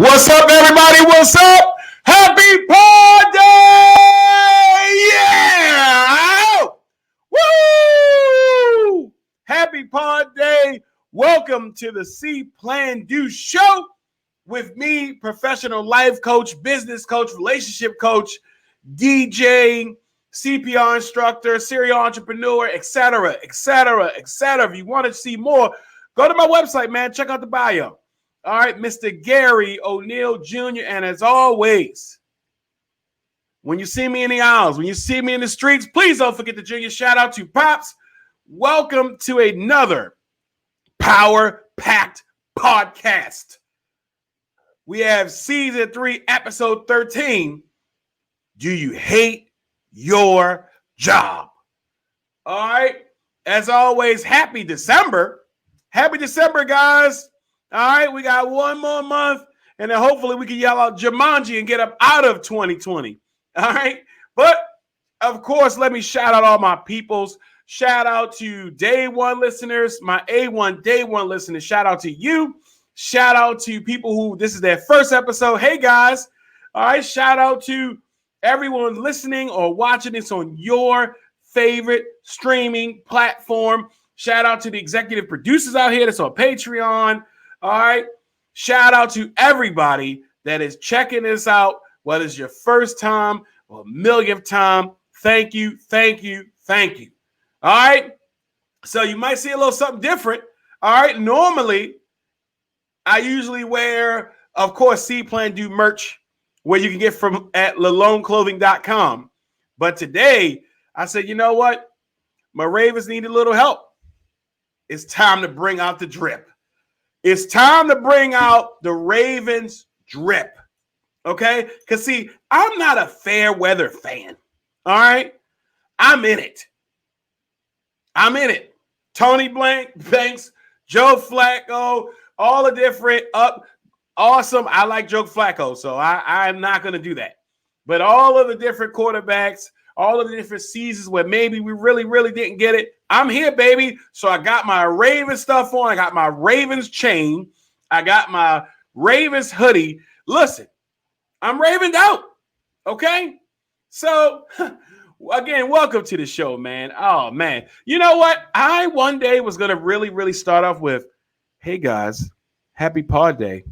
What's up, everybody? What's up? Happy Pod Day! Yeah! Woo! Happy Pod Day. Welcome to the See.Plan.Do show with me, professional life coach, business coach, relationship coach, DJ, CPR instructor, serial entrepreneur, etc., etc., etc. If you want to see more, go to my website, man. Check out the bio. All right, Mr. Garry O'Neal Jr. And as always, when you see me in the aisles, when you see me in the streets, please don't forget to Junior shout out to Pops. Welcome to another power-packed podcast. We have season 3, episode 13. Do you hate your job? All right. As always, happy December. Happy December, guys. All right, we got one more month, and then hopefully we can yell out Jumanji and get up out of 2020. All right, but of course, let me shout out all my peoples. Shout out to day one listeners, my A1 day one listeners. Shout out to you. Shout out to people who this is their first episode. Hey, guys. All right, shout out to everyone listening or watching this on your favorite streaming platform. Shout out to the executive producers out here that's on Patreon. All right. Shout out to everybody that is checking this out, whether it's your first time or millionth time. Thank you. Thank you. Thank you. All right. So you might see a little something different. All right. Normally, I usually wear, of course, See.Plan.Do merch where you can get from at laloneclothing.com. But today I said, you know what? My Ravens need a little help. It's time to bring out the drip. It's time to bring out the Ravens drip, okay? Because, see, I'm not a fair weather fan, all right? I'm in it. Tony Banks, Joe Flacco, all the different awesome. I like Joe Flacco, so I'm not going to do that. But all of the different quarterbacks, all of the different seasons where maybe we really, really didn't get it. I'm here, baby. So I got my Ravens stuff on. I got my Ravens chain. I got my Ravens hoodie. Listen, I'm ravened out. Okay? So, again, welcome to the show, man. Oh, man. You know what? I one day was going to really, really start off with, hey, guys, happy Pod Day.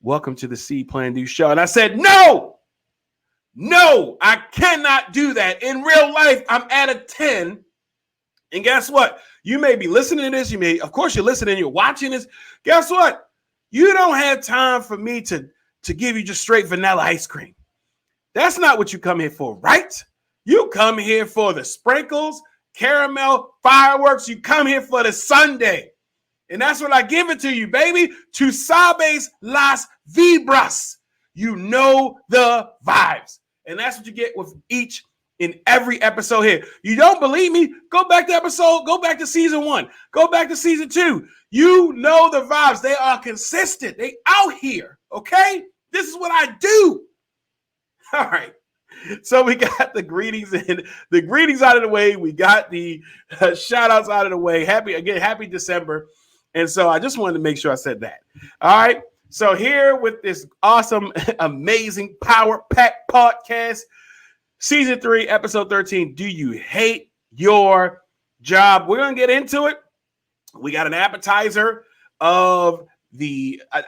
Welcome to the See.Plan.Do show. And I said, no, I cannot do that. In real life, I'm at a 10. And guess what? You may be listening to this. Of course, you're listening. You're watching this. Guess what? You don't have time for me to give you just straight vanilla ice cream. That's not what you come here for, right? You come here for the sprinkles, caramel, fireworks. You come here for the sundae. And that's what I give it to you, baby. Tu sabes las vibras. You know the vibes. And that's what you get with each and every episode here. You don't believe me? Go back to season 1. Go back to season 2. You know the vibes. They are consistent. They out here, okay? This is what I do. All right. So we got the greetings out of the way. We got the shout outs out of the way. Happy December. And so I just wanted to make sure I said that. All right. So here with this awesome, amazing Power Pack podcast, season 3, episode 13. Do you hate your job? We're going to get into it. We got an appetizer of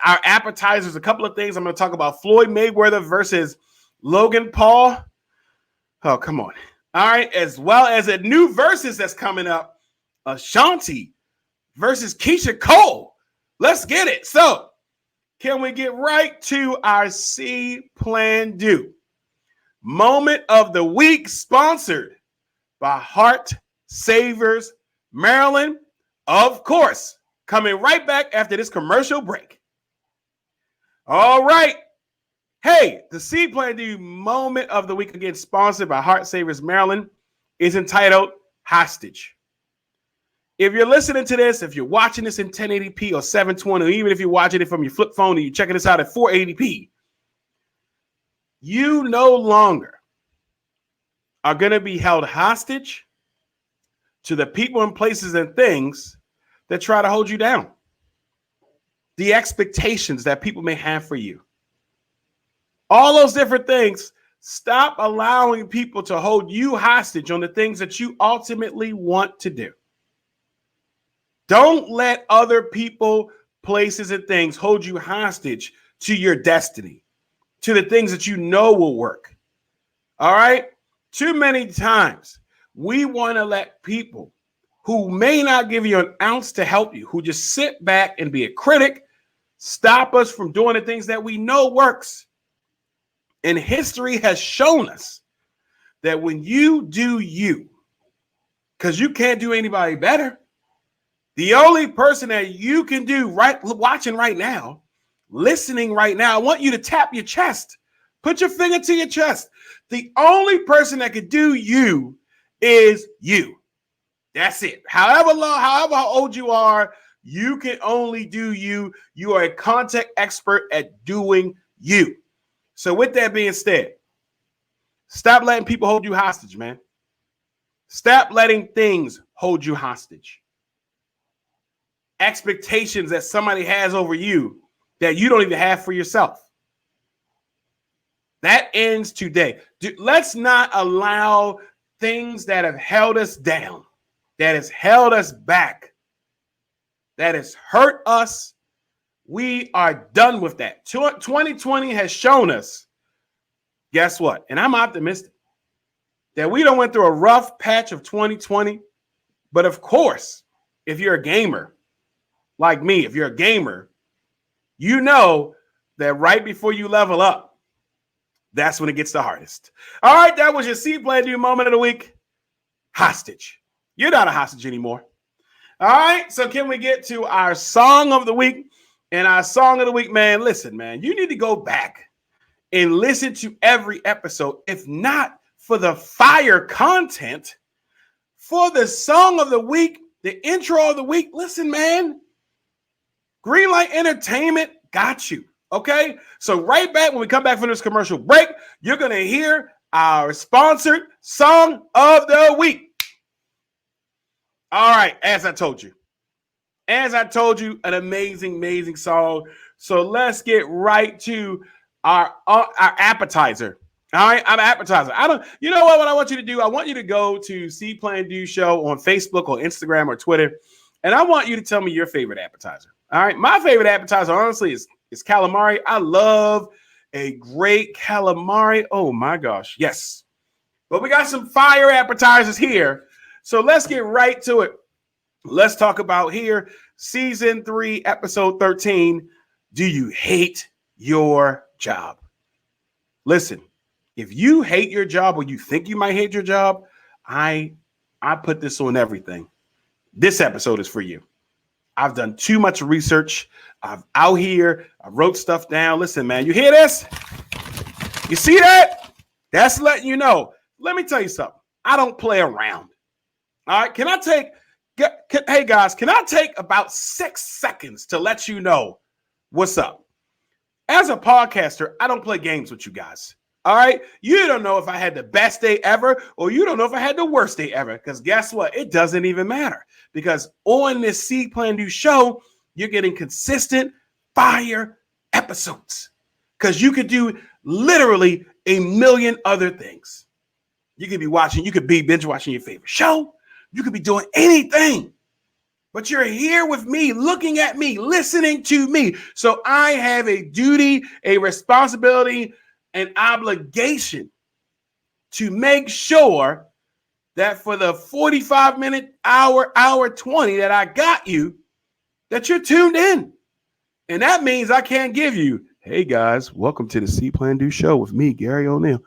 our appetizers. A couple of things. I'm going to talk about Floyd Mayweather versus Logan Paul. Oh, come on. All right. As well as a new Verzuz that's coming up. Ashanti versus Keisha Cole. Let's get it. So, can we get right to our See.Plan.Do moment of the week, sponsored by Heart Savers Maryland? Of course, coming right back after this commercial break. All right. Hey, the See.Plan.Do moment of the week, again, sponsored by Heart Savers Maryland, is entitled Hostage. If you're listening to this, if you're watching this in 1080p or 720, or even if you're watching it from your flip phone and you're checking this out at 480p, you no longer are going to be held hostage to the people and places and things that try to hold you down. The expectations that people may have for you. all those different things. Stop allowing people to hold you hostage on the things that you ultimately want to do. Don't let other people, places, and things hold you hostage to your destiny, to the things that you know will work. All right? Too many times we want to let people who may not give you an ounce to help you, who just sit back and be a critic, stop us from doing the things that we know works. And history has shown us that when you do you, because you can't do anybody better, the only person that you can do right, watching right now, listening right now, I want you to tap your chest. Put your finger to your chest. The only person that can do you is you. That's it. However long, however old you are, you can only do you. You are a content expert at doing you. So with that being said, stop letting people hold you hostage, man. Stop letting things hold you hostage. Expectations that somebody has over you that you don't even have for yourself. That ends today. Let's not allow things that have held us down, that has held us back, that has hurt us. We are done with that. 2020 has shown us, guess what? And I'm optimistic that we don't went through a rough patch of 2020. But of course, if you're a gamer like me, if you're a gamer, you know that right before you level up, that's when it gets the hardest. All right, that was your See.Plan.Do moment of the week. Hostage. You're not a hostage anymore. All right, so can we get to our song of the week? And our song of the week, man, listen, man, you need to go back and listen to every episode. If not for the fire content, for the song of the week, the intro of the week, listen, man, Greenlight Entertainment got you. Okay, so right back when we come back from this commercial break, you're going to hear our sponsored song of the week. All right, as I told you, an amazing, amazing song. So let's get right to our appetizer. All right, I'm appetizer. You know what I want you to do? I want you to go to See.Plan.Do show on Facebook or Instagram or Twitter, and I want you to tell me your favorite appetizer. All right, my favorite appetizer, honestly, is calamari. I love a great calamari. Oh my gosh, yes. But we got some fire appetizers here. So let's get right to it. Let's talk about here, season 3, episode 13. Do you hate your job? Listen, if you hate your job or you think you might hate your job, I put this on everything. This episode is for you. I've done too much research. I'm out here. I wrote stuff down. Listen, man, you hear this? You see that? That's letting you know. Let me tell you something. I don't play around. All right. Hey, guys, can I take about 6 seconds to let you know what's up? As a podcaster, I don't play games with you guys. All right. You don't know if I had the best day ever, or you don't know if I had the worst day ever. Because guess what? It doesn't even matter. Because on this See.Plan.Do show, you're getting consistent fire episodes. Because you could do literally a million other things. You could be binge watching your favorite show. You could be doing anything. But you're here with me, looking at me, listening to me. So I have a duty, a responsibility, an obligation to make sure that for the 45-minute, hour 20 that I got you, that you're tuned in. And that means I can't give you, hey guys, welcome to the See.Plan.Do show with me, Garry O'Neal.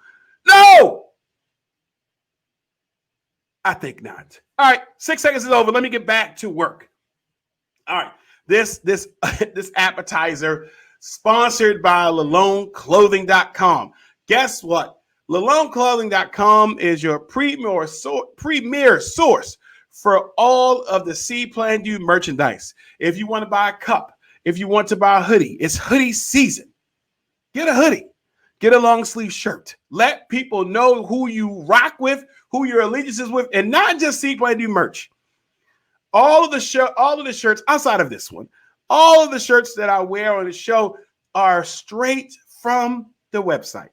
No! I think not. All right, 6 seconds is over. Let me get back to work. All right, this appetizer sponsored by LaloneClothing.com. Guess what? LaloneClothing.com is your premier source for all of the See.Plan.Do merchandise. If you want to buy a cup, if you want to buy a hoodie, it's hoodie season. Get a hoodie. Get a long sleeve shirt. Let people know who you rock with, who your allegiance is with, and not just See.Plan.Do merch. All of the shirts outside of this one, all of the shirts that I wear on the show are straight from the website.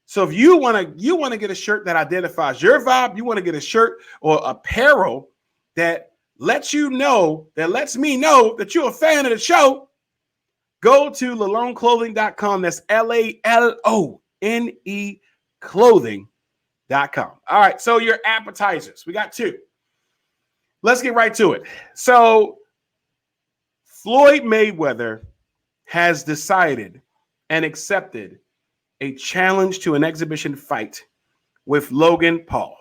So if you want to get a shirt that identifies your vibe, you want to get a shirt or apparel that lets me know that you're a fan of the show, go to laloneclothing.com. That's LALONE clothing.com. All right, so your appetizers. We got 2. Let's get right to it. So Floyd Mayweather has decided and accepted a challenge to an exhibition fight with Logan Paul.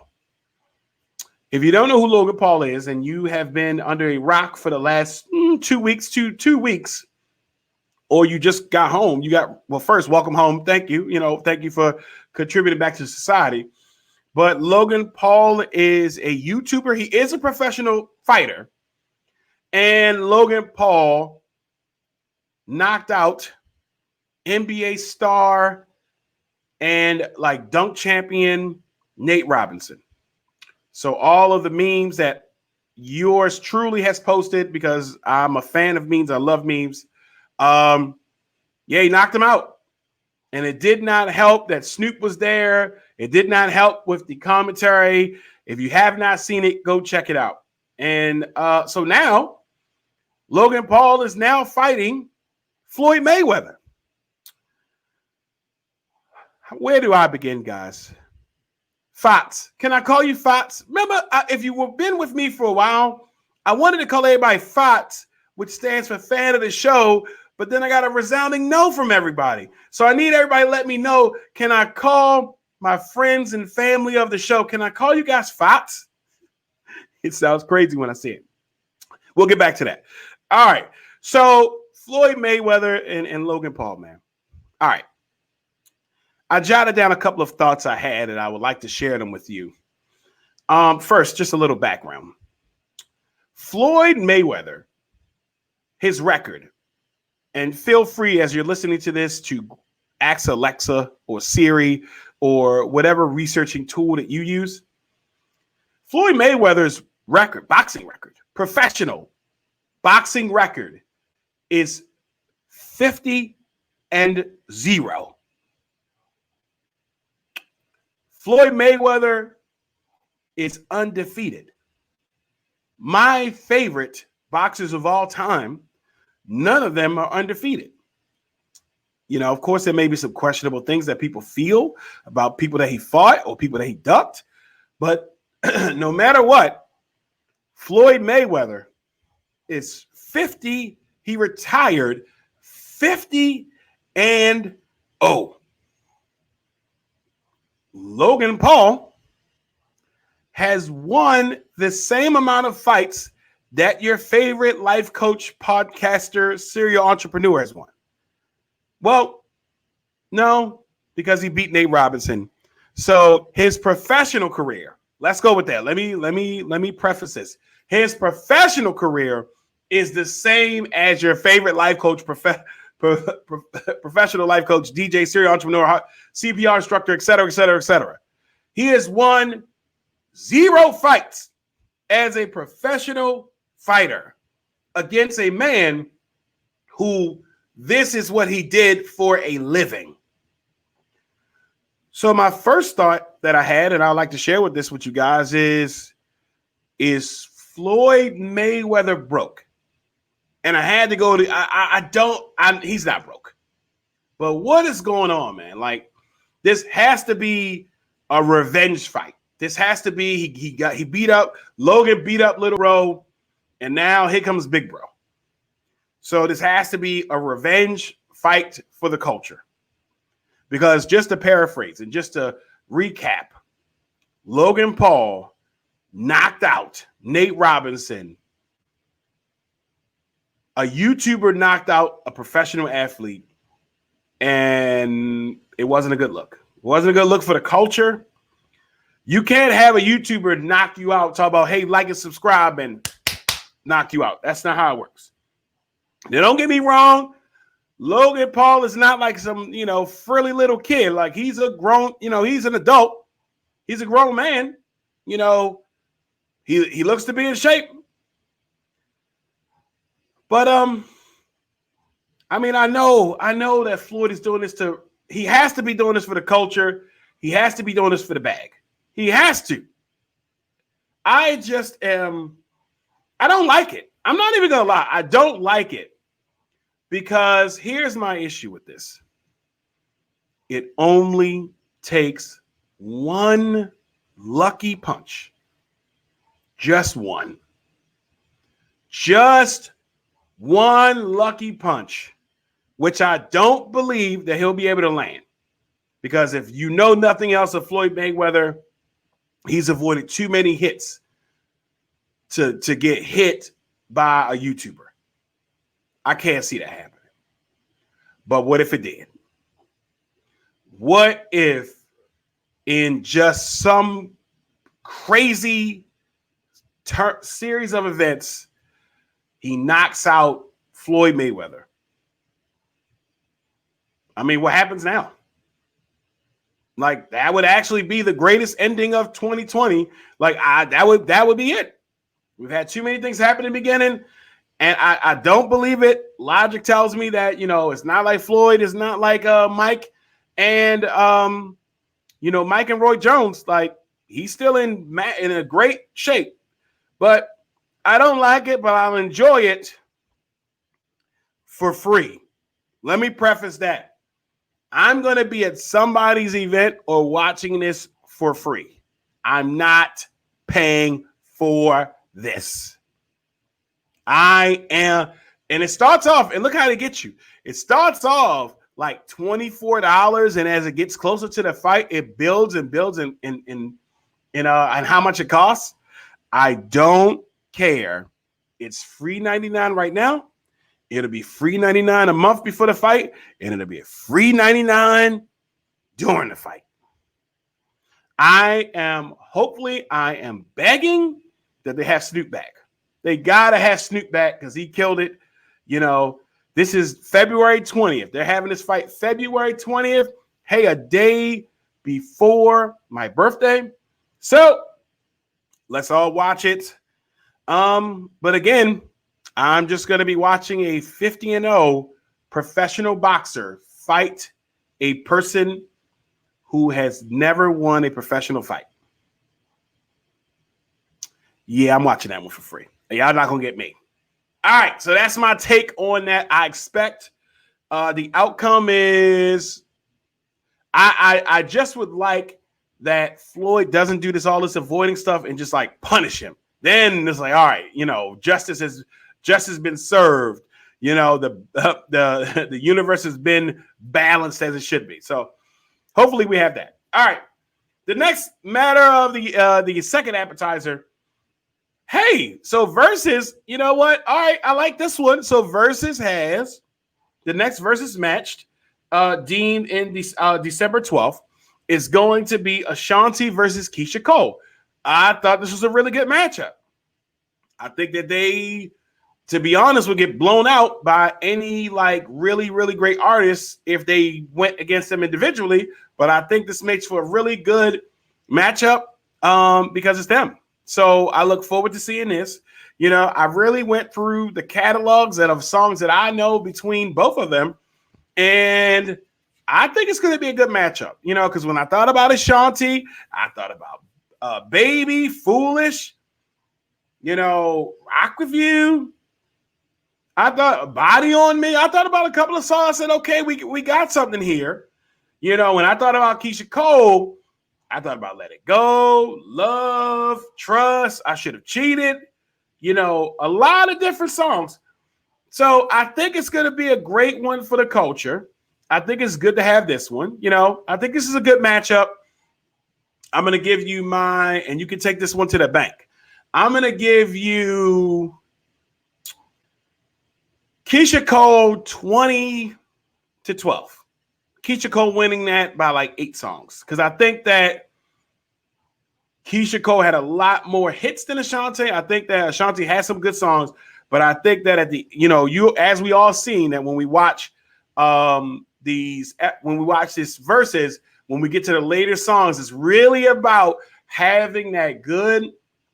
If you don't know who Logan Paul is and you have been under a rock for the last 2 weeks, or you just got home, first, welcome home. Thank you. Thank you for contributing back to society. But Logan Paul is a YouTuber. He is a professional fighter. And Logan Paul knocked out NBA star and dunk champion Nate Robinson. So all of the memes that yours truly has posted, because I'm a fan of memes, I love memes. He knocked him out. And it did not help that Snoop was there. It did not help with the commentary. If you have not seen it, go check it out. And so now Logan Paul is now fighting Floyd Mayweather. Where do I begin, guys? Fots. Can I call you Fots? Remember, if you've been with me for a while, I wanted to call everybody Fots, which stands for fan of the show, but then I got a resounding no from everybody. So I need everybody to let me know, can I call my friends and family of the show, can I call you guys Fots? It sounds crazy when I say it. We'll get back to that. All right. So Floyd Mayweather and Logan Paul, man. All right. I jotted down a couple of thoughts I had, and I would like to share them with you. First, just a little background. Floyd Mayweather, his record, and feel free as you're listening to this to ask Alexa or Siri or whatever researching tool that you use. Floyd Mayweather's record, boxing record, professional boxing record is 50-0. Floyd Mayweather is undefeated. My favorite boxers of all time, none of them are undefeated. Of course, there may be some questionable things that people feel about people that he fought or people that he ducked. But no matter what, Floyd Mayweather is 50. He retired 50-0. Logan Paul has won the same amount of fights that your favorite life coach, podcaster, serial entrepreneur has won. Well, no, because he beat Nate Robinson. So his professional career, let's go with that. Let me preface this. His professional career is the same as your favorite life coach, professional life coach, DJ, serial entrepreneur, CPR instructor, et cetera, et cetera, et cetera. He has won 0 fights as a professional fighter against a man who this is what he did for a living. So my first thought that I had, and I'd like to share with you guys, is Floyd Mayweather broke? And I had to go to, he's not broke. But what is going on, man? This has to be a revenge fight. This has to be, he beat up, Logan beat up Little Bro, and now here comes Big Bro. So this has to be a revenge fight for the culture. Because just to paraphrase and just to recap, Logan Paul knocked out Nate Robinson. A YouTuber knocked out a professional athlete, and it wasn't a good look. It wasn't a good look for the culture. You can't have a YouTuber knock you out, talk about, hey, like and subscribe, and knock you out. That's not how it works. Now, don't get me wrong. Logan Paul is not like some, frilly little kid. Like, he's a grown, he's an adult. He's a grown man. He looks to be in shape. But I know that Floyd is doing this to He has to be doing this for the culture. He has to be doing this for the bag. He has to. I don't like it. I'm not even going to lie. I don't like it because here's my issue with this. It only takes one lucky punch. Just one. Just one lucky punch, which I don't believe that he'll be able to land. Because if you know nothing else of Floyd Mayweather, he's avoided too many hits to get hit by a YouTuber. I can't see that happening. But what if it did? What if in just some crazy series of events, he knocks out Floyd Mayweather? I mean, what happens now? Like, that would actually be the greatest ending of 2020. Like, that would be it. We've had too many things happen in the beginning, and I don't believe it. Logic tells me that, it's not like Floyd, it's not like Mike and Mike and Roy Jones. Like, he's still in a great shape, but I don't like it, but I'll enjoy it for free. Let me preface that. I'm going to be at somebody's event or watching this for free. I'm not paying for this. I am. And it starts off, and look how they get you. It starts off like $24. And as it gets closer to the fight, it builds and builds and how much it costs. I don't care. It's free $99 right now. It'll be free $99 a month before the fight, and it'll be a free $99 during the fight. I am begging that they have Snoop back. They gotta have Snoop back because he killed it. This is February 20th. They're having this fight February 20th. Hey, a day before my birthday. So let's all watch it. But again, I'm just going to be watching a 50-0 professional boxer fight a person who has never won a professional fight. Yeah, I'm watching that one for free. Y'all not going to get me. All right, so that's my take on that. I expect the outcome is I just would like that Floyd doesn't do all this avoiding stuff and just like punish him. Then it's like, all right, justice has been served. The universe has been balanced as it should be. So hopefully we have that. All right. The next matter of the second appetizer. Hey, so Verzuz, you know what? All right, I like this one. So Verzuz has the next Verzuz match deemed in December 12th is going to be Ashanti versus Keisha Cole. I thought this was a really good matchup. I think that they, to be honest, would get blown out by any like really, really great artists if they went against them individually. But I think this makes for a really good matchup because it's them. So I look forward to seeing this. I really went through the catalogs of songs that I know between both of them. And I think it's going to be a good matchup, because when I thought about Ashanti, I thought about Baby, Foolish, Rock With You. I thought Body On Me. I thought about a couple of songs. I said, okay, we got something here. When I thought about Keisha Cole, I thought about Let It Go, Love, Trust, I Should Have Cheated. A lot of different songs. So I think it's going to be a great one for the culture. I think it's good to have this one. I think this is a good matchup. I'm going to give you and you can take this one to the bank. I'm going to give you Keisha Cole 20-12. Keisha Cole winning that by like 8 songs. Because I think that Keisha Cole had a lot more hits than Ashanti. I think that Ashanti has some good songs. But I think that at the, as we all seen that when we watch when we watch this Verzuz, when we get to the later songs, it's really about having that good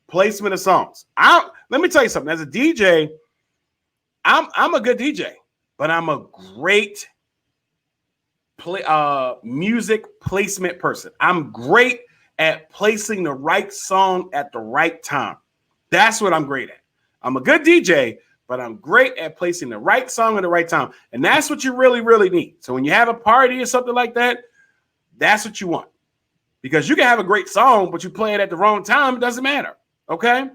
placement of songs. Let me tell you something. As a DJ, I'm a good DJ, but I'm a great music placement person. I'm great at placing the right song at the right time. That's what I'm great at. I'm a good DJ, but I'm great at placing the right song at the right time. And that's what you really, really need. So when you have a party or something like that, that's what you want. Because you can have a great song, but you play it at the wrong time, it doesn't matter. Okay?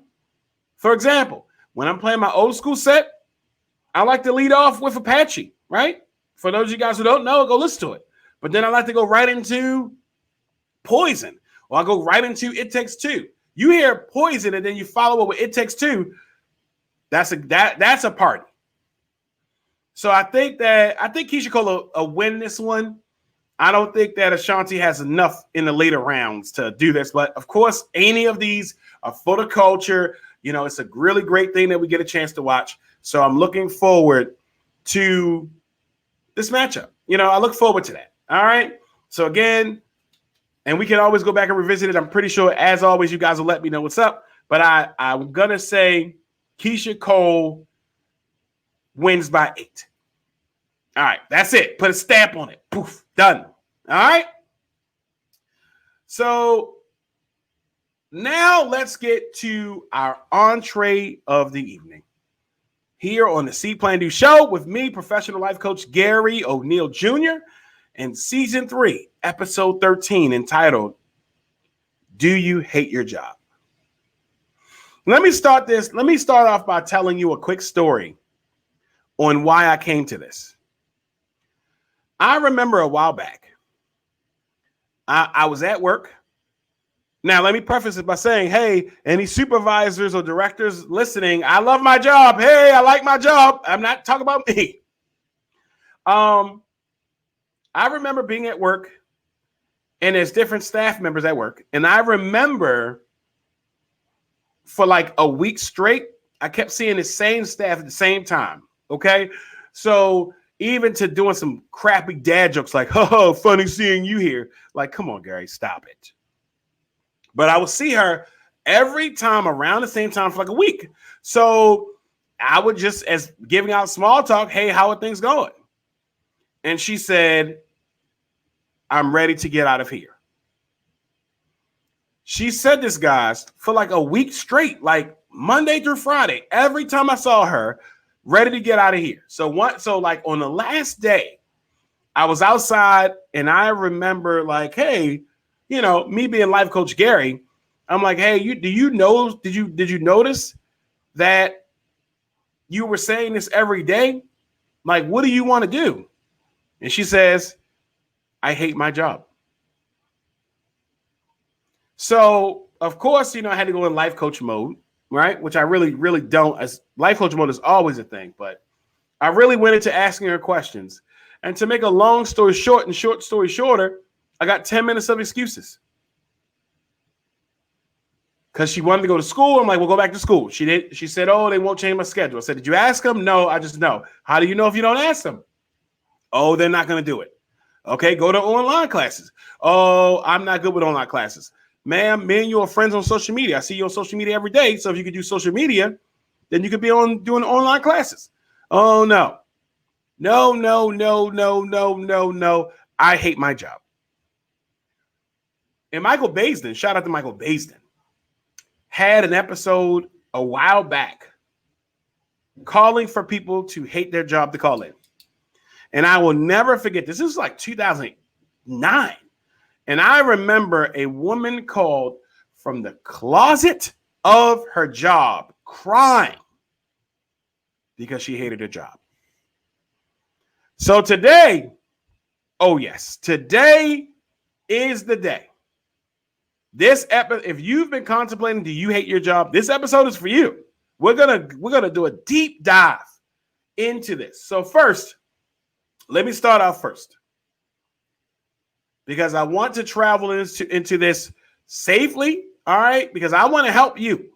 For example, when I'm playing my old school set, I like to lead off with Apache, right? For those of you guys who don't know, go listen to it. But then I like to go right into Poison, or I go right into It Takes Two. You hear Poison and then you follow up with It Takes Two. That's a party. So I think Keisha Cole will win this one. I don't think that Ashanti has enough in the later rounds to do this. But of course, any of these are for the culture. You know, it's a really great thing that we get a chance to watch. So I'm looking forward to this matchup. You know, I look forward to that. All right. So again, and we can always go back and revisit it. I'm pretty sure, as always, you guys will let me know what's up. But I'm going to say Keisha Cole wins by 8. All right, that's it. Put a stamp on it. Poof, done. All right. So now let's get to our entree of the evening here on the See.Plan.Do show with me, professional life coach Garry O'Neal Jr., and season 3, episode 13, entitled, Do You Hate Your Job? Let me start off by telling you a quick story on why I came to this. I remember a while back, I was at work. Now, let me preface it by saying, hey, any supervisors or directors listening, I love my job. Hey, I like my job. I'm not talking about me. I remember being at work, and there's different staff members at work. And I remember for like a week straight, I kept seeing the same staff at the same time. Okay. So even to doing some crappy dad jokes like, oh, funny seeing you here. Like, come on, Gary, stop it. But I would see her every time around the same time for like a week. So I would just, as giving out small talk, hey, how are things going? And she said, I'm ready to get out of here. She said this, guys, for like a week straight, like Monday through Friday, every time I saw her, ready to get out of here. So like on the last day, I was outside and I remember like, hey, you know, me being Life Coach Garry, I'm like, hey, did you notice that you were saying this every day? Like, what do you want to do? And she says, I hate my job. So, of course, you know, I had to go in life coach mode, right? Which I really, really don't. As life coach mode is always a thing, but I really went into asking her questions. And to make a long story short and short story shorter, I got 10 minutes of excuses. Because she wanted to go to school. I'm like, well, go back to school. She did. She said, oh, they won't change my schedule. I said, did you ask them? No, I just know. How do you know if you don't ask them? Oh, they're not going to do it. Okay, go to online classes. Oh, I'm not good with online classes. Ma'am, me and you are friends on social media. I see you on social media every day. So if you could do social media, then you could be doing online classes. Oh, no. No. I hate my job. And Michael Baisden, shout out to Michael Baisden, had an episode a while back calling for people to hate their job to call in. And I will never forget this. This was like 2009. And I remember a woman called from the closet of her job crying because she hated her job. So today, oh yes, today is the day. This episode, if you've been contemplating, do you hate your job? This episode is for you. We're gonna do a deep dive into this. So first, let me start out first, because I want to travel into this safely. All right, because I want to help you.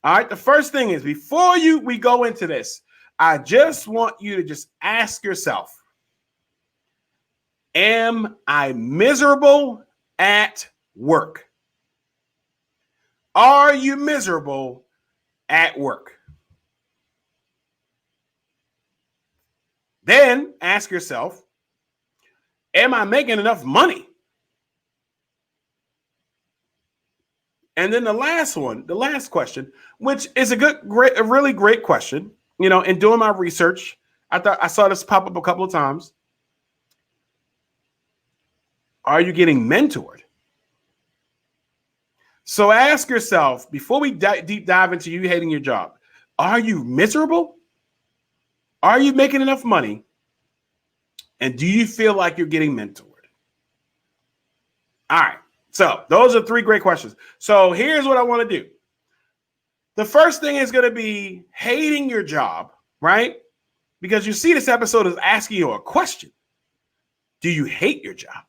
All right. The first thing is, before we go into this, I just want you to just ask yourself, am I miserable at work? Are you miserable at work? Then ask yourself, Am I making enough money? And then the last question, which is a really great question, in doing my research, I saw this pop up a couple of times. Are you getting mentored? So ask yourself, before we deep dive into you hating your job, are you miserable? Are you making enough money? And do you feel like you're getting mentored? All right. So those are 3 great questions. So here's what I want to do. The first thing is going to be hating your job, right? Because you see, this episode is asking you a question. Do you hate your job?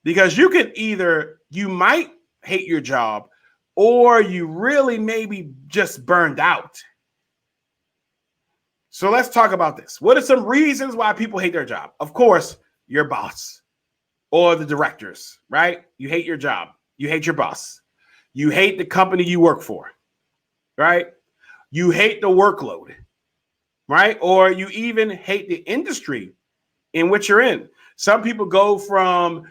Because you might hate your job, or you really maybe just burned out. So let's talk about this. What are some reasons why people hate their job? Of course, your boss or the directors, right? You hate your job. You hate your boss. You hate the company you work for, right? You hate the workload, right? Or you even hate the industry in which you're in. Some people go from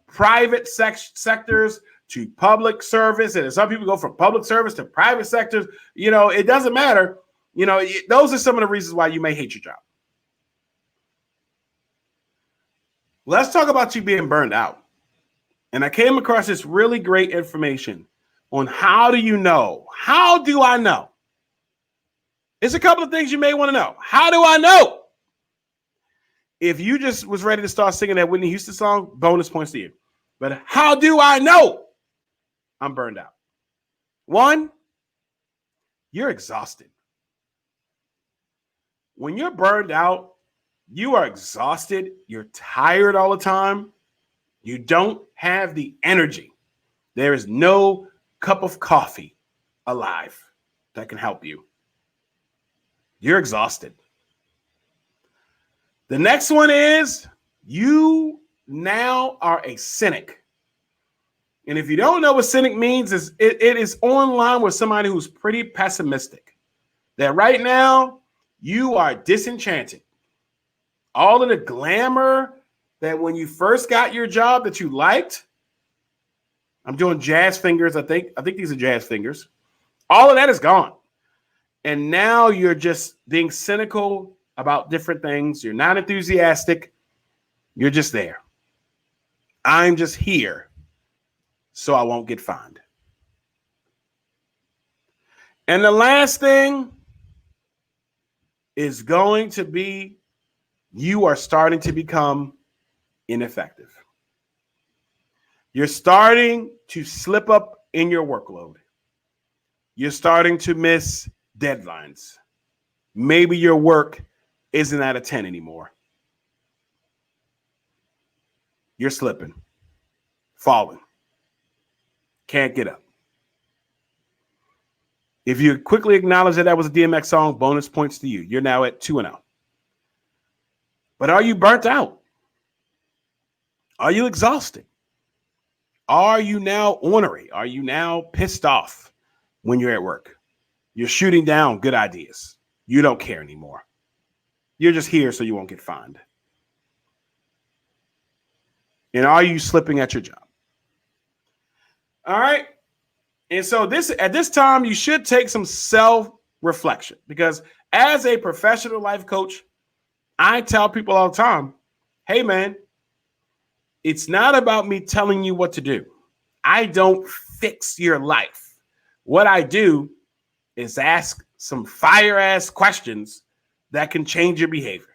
private sectors to public service, and some people go from public service to private sectors. It doesn't matter. Those are some of the reasons why you may hate your job. Let's talk about you being burned out. And I came across this really great information on how do you know? How do I know? It's a couple of things you may want to know. How do I know? If you just was ready to start singing that Whitney Houston song, bonus points to you. But how do I know I'm burned out? 1, you're exhausted. When you're burned out, you are exhausted. You're tired all the time. You don't have the energy. There is no cup of coffee alive that can help you. You're exhausted. The next one is you now are a cynic. And if you don't know what cynic means, it is online with somebody who's pretty pessimistic. That right now you are disenchanted. All of the glamour that when you first got your job that you liked, I'm doing jazz fingers. I think these are jazz fingers. All of that is gone. And now you're just being cynical about different things. You're not enthusiastic. You're just there. I'm just here so I won't get fined. And the last thing is going to be you are starting to become ineffective. You're starting to slip up in your workload. You're starting to miss deadlines. Maybe your work isn't at a 10 anymore. You're slipping, falling, can't get up. If you quickly acknowledge that was a DMX song, bonus points to you. You're now at 2-0. But are you burnt out? Are you exhausted? Are you now ornery? Are you now pissed off when you're at work? You're shooting down good ideas. You don't care anymore. You're just here so you won't get fined. And are you slipping at your job? All right. And so at this time, you should take some self-reflection, because as a professional life coach, I tell people all the time, hey, man, it's not about me telling you what to do. I don't fix your life. What I do is ask some fire-ass questions that can change your behavior.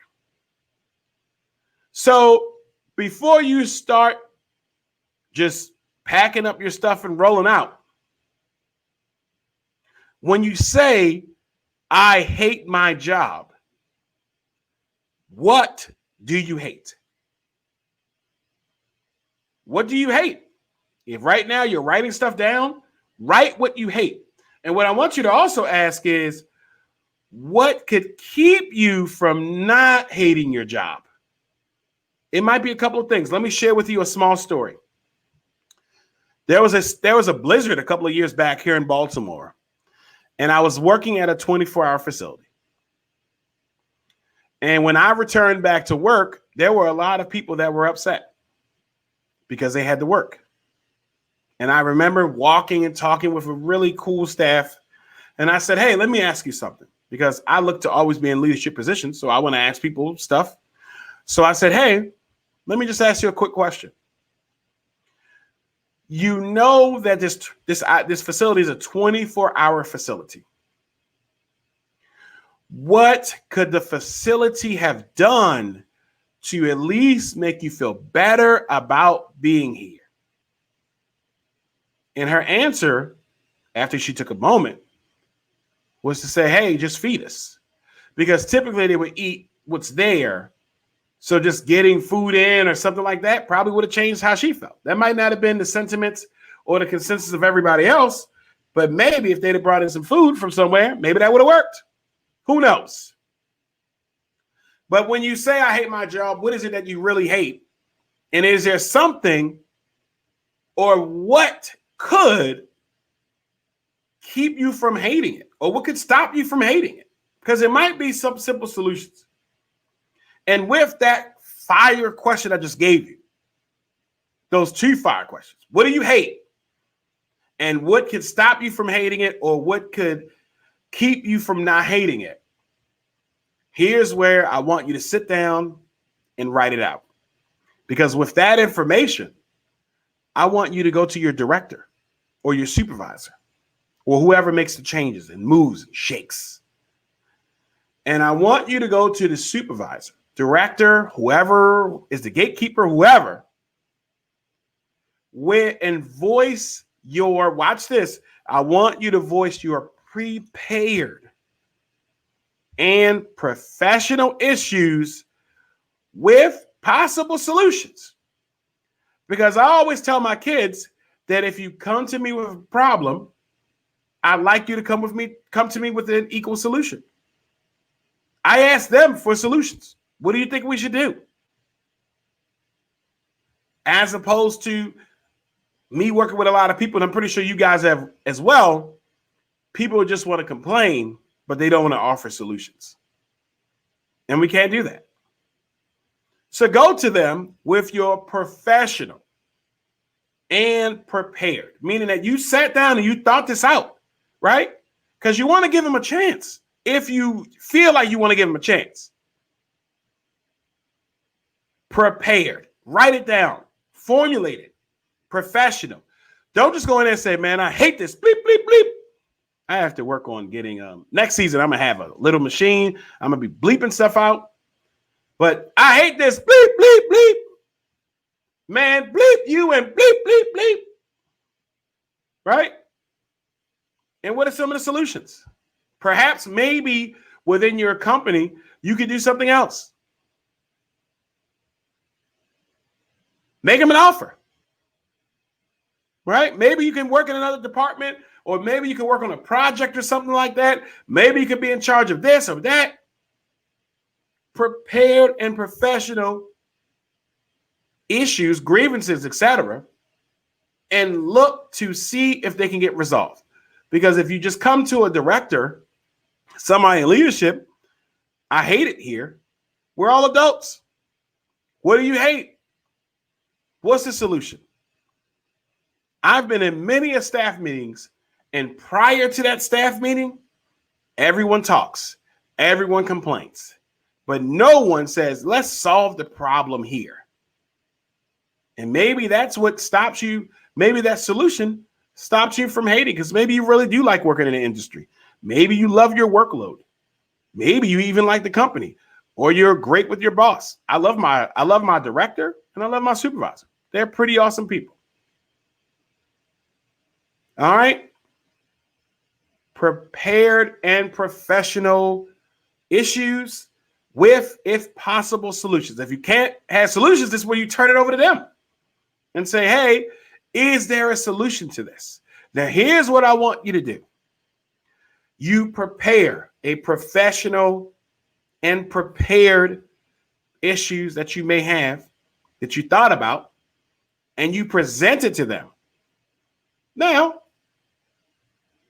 So before you start just packing up your stuff and rolling out, when you say, I hate my job, what do you hate? What do you hate? If right now you're writing stuff down, write what you hate. And what I want you to also ask is, what could keep you from not hating your job? It might be a couple of things. Let me share with you a small story. There was a blizzard a couple of years back here in Baltimore, and I was working at a 24-hour facility. And when I returned back to work, there were a lot of people that were upset because they had to work. And I remember walking and talking with a really cool staff. And I said, hey, let me ask you something, because I look to always be in leadership positions. So I want to ask people stuff. So I said, hey, let me just ask you a quick question. You know that this facility is a 24-hour facility. What could the facility have done to at least make you feel better about being here? And her answer, after she took a moment, was to say, hey, just feed us. Because typically they would eat what's there. So just getting food in or something like that probably would have changed how she felt. That might not have been the sentiments or the consensus of everybody else, but maybe if they'd have brought in some food from somewhere, maybe that would have worked. Who knows? But when you say, I hate my job, what is it that you really hate? And is there something, or what could keep you from hating it? Or what could stop you from hating it? Because it might be some simple solutions. And with that fire question I just gave you, those 2 fire questions, what do you hate? And what could stop you from hating it, or what could keep you from not hating it? Here's where I want you to sit down and write it out. Because with that information, I want you to go to your director or your supervisor or whoever makes the changes and moves and shakes. And I want you to go to the supervisor, director, whoever is the gatekeeper, whoever, and voice your, watch this, I want you to voice your prepared and professional issues with possible solutions. Because I always tell my kids that if you come to me with a problem, I'd like you to come to me with an equal solution. I ask them for solutions. What do you think we should do? As opposed to me working with a lot of people, and I'm pretty sure you guys have as well, people just want to complain, but they don't want to offer solutions. And we can't do that. So go to them with your professional and prepared, meaning that you sat down and you thought this out, right? Because you want to give them a chance. If you feel like you want to give them a chance, prepared, write it down, formulate it, professional. Don't just go in there and say, man, I hate this, bleep, bleep, bleep. I have to work on getting, next season, I'm going to have a little machine. I'm going to be bleeping stuff out. But I hate this, bleep, bleep, bleep. Man, bleep you and bleep, bleep, bleep. Right? And what are some of the solutions? Perhaps maybe within your company, you could do something else. Make them an offer. Right? Maybe you can work in another department, or maybe you can work on a project or something like that. Maybe you could be in charge of this or that. Prepared and professional issues, grievances, etc., and look to see if they can get resolved. Because if you just come to a director, somebody in leadership, I hate it here. We're all adults. What do you hate? What's the solution? I've been in many staff meetings, and prior to that staff meeting, everyone talks, everyone complains, but no one says, let's solve the problem here. And maybe that's what stops you. Maybe that solution stops you from hating, because maybe you really do like working in the industry. Maybe you love your workload. Maybe you even like the company, or you're great with your boss. I love my director and I love my supervisor. They're pretty awesome people. All right. Prepared and professional issues with, if possible, solutions. If you can't have solutions, this is where you turn it over to them and say, hey, is there a solution to this? Now, here's what I want you to do. You prepare a professional and prepared issues that you may have, that you thought about, and you present it to them. Now,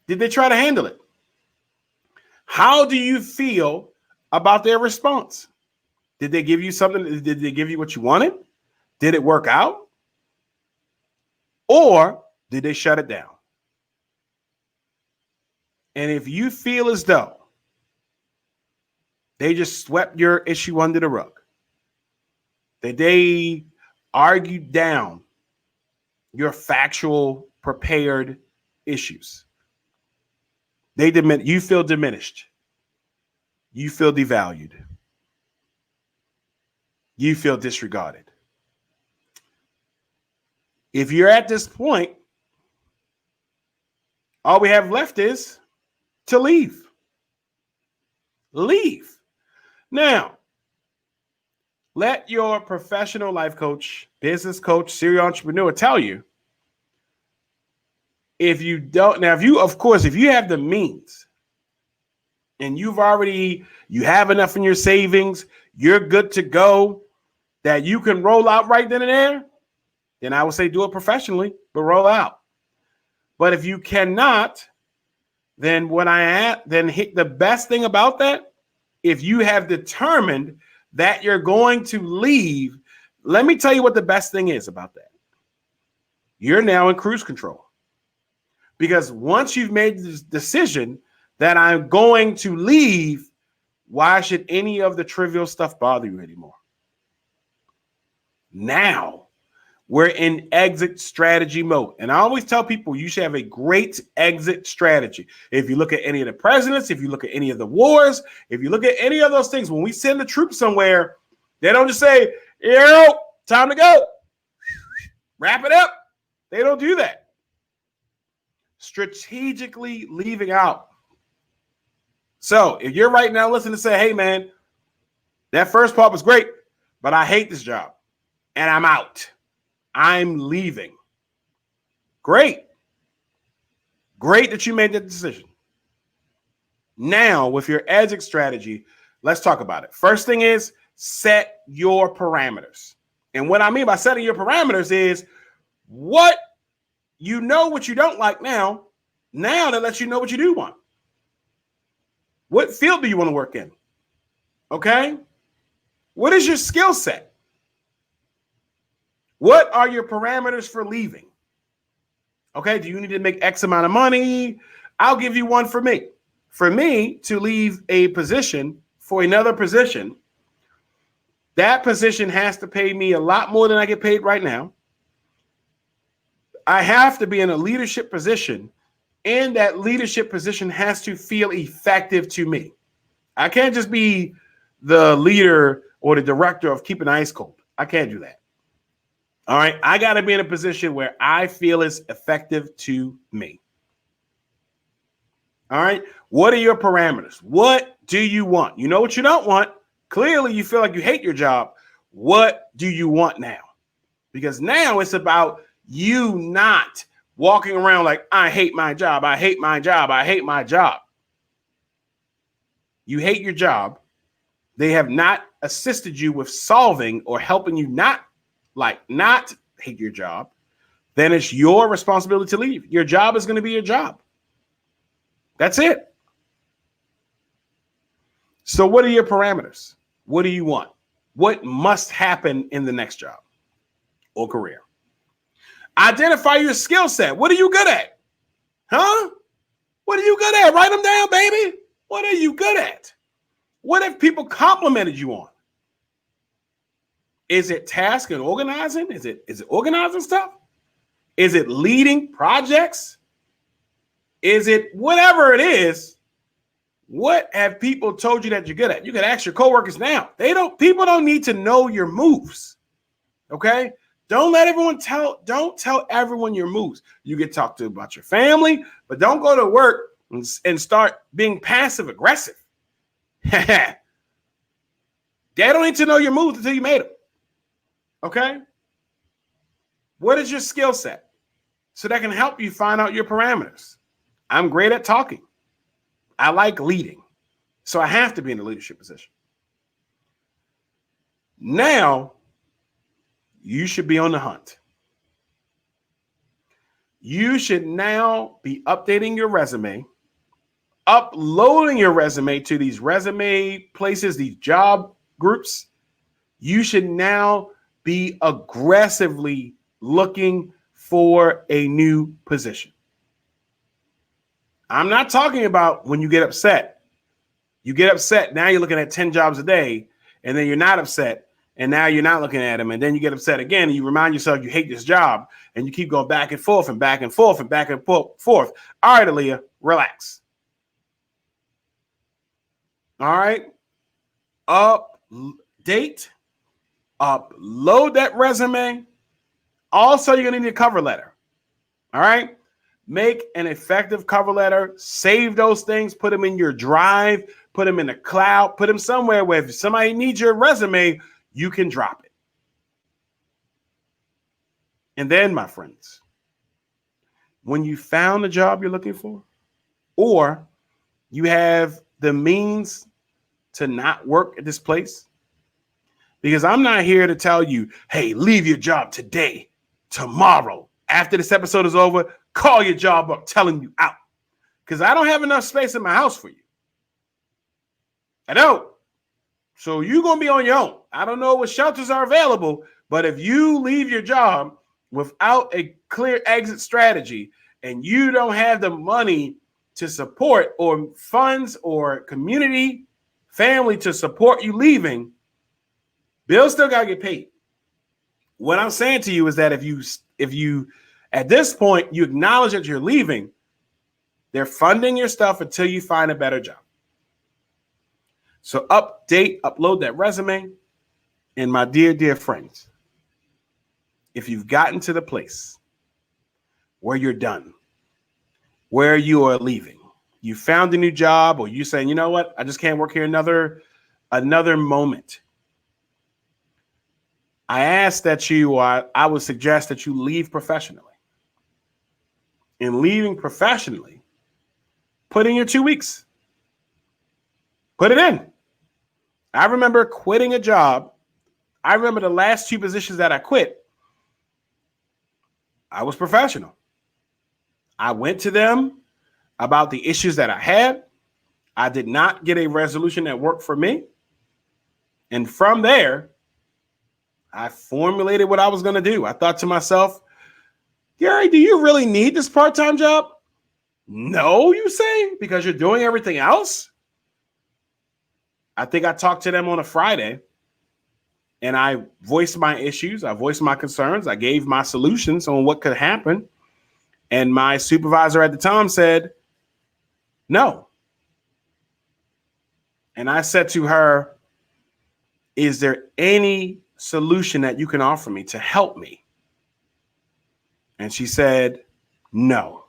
did they try to handle it? How do you feel about their response? Did they give you something? Did they give you what you wanted? Did it work out? Or did they shut it down? And if you feel as though they just swept your issue under the rug, that they argued down your factual, prepared issues, you feel diminished. You feel devalued. You feel disregarded. If you're at this point, all we have left is to leave. Leave. Now, let your professional life coach, business coach, serial entrepreneur tell you, if you don't, now, if you have the means and you have enough in your savings, you're good to go, that you can roll out right then and there, then I would say do it professionally, but roll out. But if you cannot, then the best thing about that, if you have determined that you're going to leave, let me tell you what the best thing is about that. You're now in cruise control. Because once you've made this decision that I'm going to leave, why should any of the trivial stuff bother you anymore? Now we're in exit strategy mode. And I always tell people you should have a great exit strategy. If you look at any of the presidents, if you look at any of the wars, if you look at any of those things, when we send the troops somewhere, they don't just say, time to go. Wrap it up. They don't do that. Strategically leaving out. So if you're right now listening to say, hey, man, that first part was great, but I hate this job and I'm out. I'm leaving. Great. Great that you made that decision. Now, with your exit strategy, let's talk about it. First thing is set your parameters. And what I mean by setting your parameters is what you don't like now that lets you know what you do want. What field do you want to work in? Okay. What is your skill set? What are your parameters for leaving? Okay. Do you need to make X amount of money? I'll give you one for me. For me to leave a position for another position, that position has to pay me a lot more than I get paid right now. I have to be in a leadership position, and that leadership position has to feel effective to me. I can't just be the leader or the director of keeping ice cold. I can't do that. All right. I got to be in a position where I feel it's effective to me. All right. What are your parameters? What do you want? You know what you don't want. Clearly, you feel like you hate your job. What do you want now? Because now it's about you not walking around like, I hate my job. I hate my job. I hate my job. You hate your job. They have not assisted you with solving or helping you not hate your job. Then it's your responsibility to leave. Your job is going to be your job. That's it. So what are your parameters? What do you want? What must happen in the next job or career? Identify your skill set. What are you good at? Huh? What are you good at? Write them down, baby. What are you good at? What have people complimented you on? Is it task and organizing? Is it organizing stuff? Is it leading projects? Is it whatever it is? What have people told you that you're good at? You can ask your coworkers now. People don't need to know your moves. Okay? Don't tell everyone your moves. You can talk to about your family, but don't go to work and start being passive aggressive. They don't need to know your moves until you made them. Okay? What is your skill set? So that can help you find out your parameters. I'm great at talking. I like leading. So I have to be in a leadership position. Now, you should be on the hunt. You should now be updating your resume, uploading your resume to these resume places, these job groups, You should now be aggressively looking for a new position. I'm not talking about when you get upset. You get upset, now you're looking at 10 jobs a day, and then you're not upset, and now you're not looking at them, and then you get upset again, and you remind yourself you hate this job, and you keep going back and forth and back and forth and back and forth. All right, Aaliyah, relax. All right? Upload that resume. Also, you're going to need a cover letter. All right? Make an effective cover letter. Save those things. Put them in your drive. Put them in the cloud. Put them somewhere where if somebody needs your resume, you can drop it. And then, my friends, when you found the job you're looking for, or you have the means to not work at this place, because I'm not here to tell you, hey, leave your job today, tomorrow. After this episode is over, call your job up, telling you out. Because I don't have enough space in my house for you. I don't. So you're going to be on your own. I don't know what shelters are available, but if you leave your job without a clear exit strategy and you don't have the money to support or funds or community, family to support you leaving, bills still got to get paid. What I'm saying to you is that if you at this point you acknowledge that you're leaving, they're funding your stuff until you find a better job. So upload that resume. And my dear friends, if you've gotten to the place where you're done, where you are leaving, you found a new job, or you saying, you know what, I just can't work here another moment. I would suggest that you leave professionally. In leaving professionally, put in your 2 weeks. Put it in. I remember quitting a job. I remember the last 2 positions that I quit. I was professional. I went to them about the issues that I had. I did not get a resolution that worked for me. And from there, I formulated what I was going to do. I thought to myself, Gary, do you really need this part-time job? No, you say, because you're doing everything else? I think I talked to them on a Friday and I voiced my issues. I voiced my concerns. I gave my solutions on what could happen. And my supervisor at the time said, no. And I said to her, is there any solution that you can offer me to help me? And she said, no.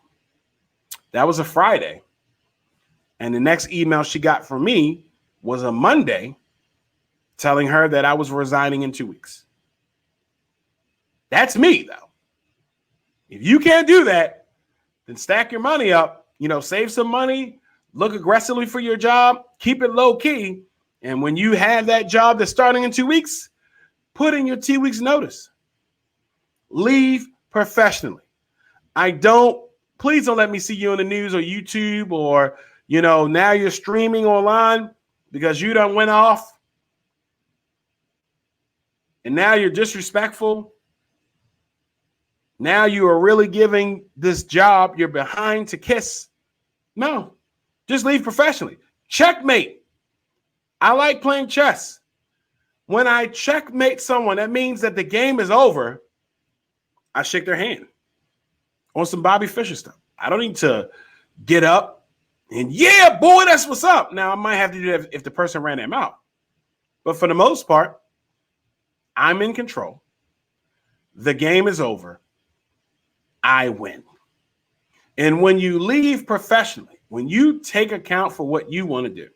That was a Friday. And the next email she got from me was a Monday telling her that I was resigning in 2 weeks. That's me, though. If you can't do that, then stack your money up, save some money, look aggressively for your job, keep it low key. And when you have that job that's starting in 2 weeks, put in your 2 weeks notice. Leave professionally. Please don't let me see you on the news or YouTube or, now you're streaming online because you done went off and now you're disrespectful. Now you are really giving this job you're behind to kiss. No, just leave professionally. Checkmate. I like playing chess. When I checkmate someone, that means that the game is over. I shake their hand on some Bobby Fischer stuff. I don't need to get up and, yeah, boy, that's what's up. Now, I might have to do that if the person ran their mouth. But for the most part, I'm in control. The game is over. I win. And when you leave professionally, when you take account for what you want to do,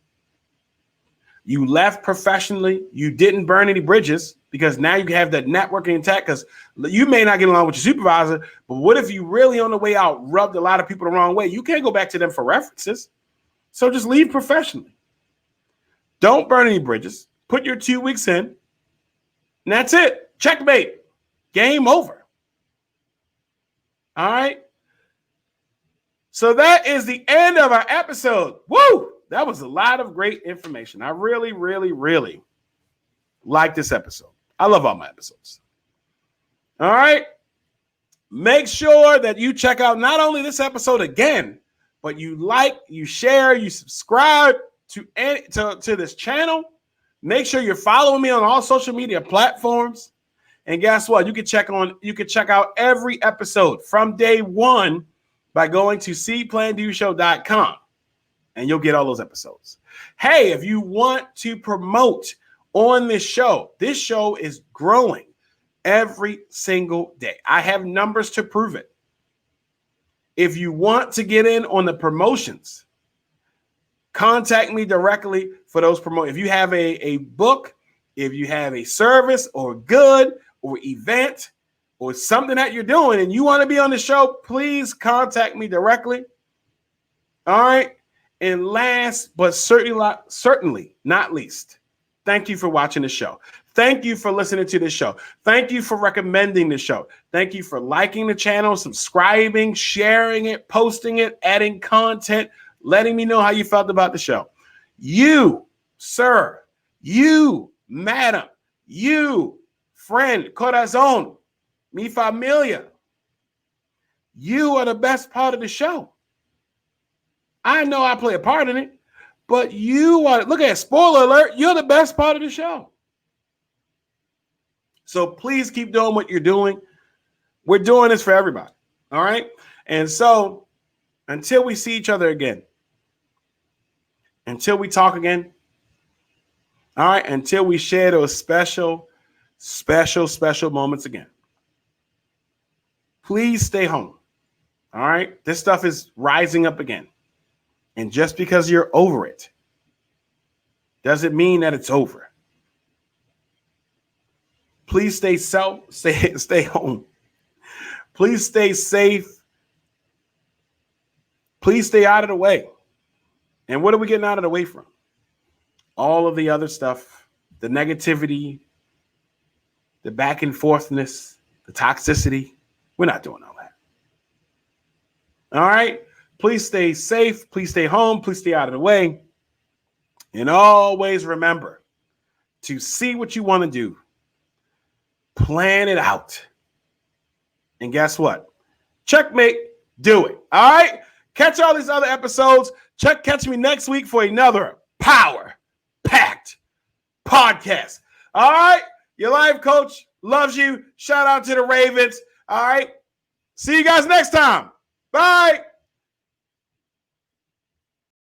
you left professionally, you didn't burn any bridges because now you have that networking intact because you may not get along with your supervisor, but what if you really on the way out rubbed a lot of people the wrong way? You can't go back to them for references. So just leave professionally. Don't burn any bridges. Put your 2 weeks in. And that's it. Checkmate. Game over. All right. So that is the end of our episode. Woo! That was a lot of great information. I really like this episode. I love all my episodes. All right. Make sure that you check out not only this episode again, but you like, you share, you subscribe to this channel. Make sure you're following me on all social media platforms. And guess what? You can check out every episode from day one by going to See.Plan.Do and you'll get all those episodes. Hey, if you want to promote on this show is growing every single day. I have numbers to prove it. If you want to get in on the promotions, contact me directly for those promotions. If you have a book, if you have a service or good or event or something that you're doing and you want to be on the show, please contact me directly. All right. And last but certainly not least, thank you for watching the show. Thank you for listening to this show. Thank you for recommending the show. Thank you for liking the channel, subscribing, sharing it, posting it, adding content, letting me know how you felt about the show. You, sir, you, madam, you, friend, corazón, mi familia, you are the best part of the show. I know I play a part in it, but you are, look at it, spoiler alert, you're the best part of the show. So please keep doing what you're doing. We're doing this for everybody. All right. And so until we see each other again, until we talk again, all right, until we share those special moments again, please stay home. All right. This stuff is rising up again. And just because you're over it doesn't mean that it's over. Please stay home. Please stay safe. Please stay out of the way. And what are we getting out of the way from? All of the other stuff, the negativity, the back and forthness, the toxicity. We're not doing all that. All right. Please stay safe. Please stay home. Please stay out of the way. And always remember to see what you want to do. Plan it out. And guess what? Checkmate. Do it. All right. Catch all these other episodes. Catch me next week for another power-packed podcast. All right. Your life coach loves you. Shout out to the Ravens. All right. See you guys next time. Bye.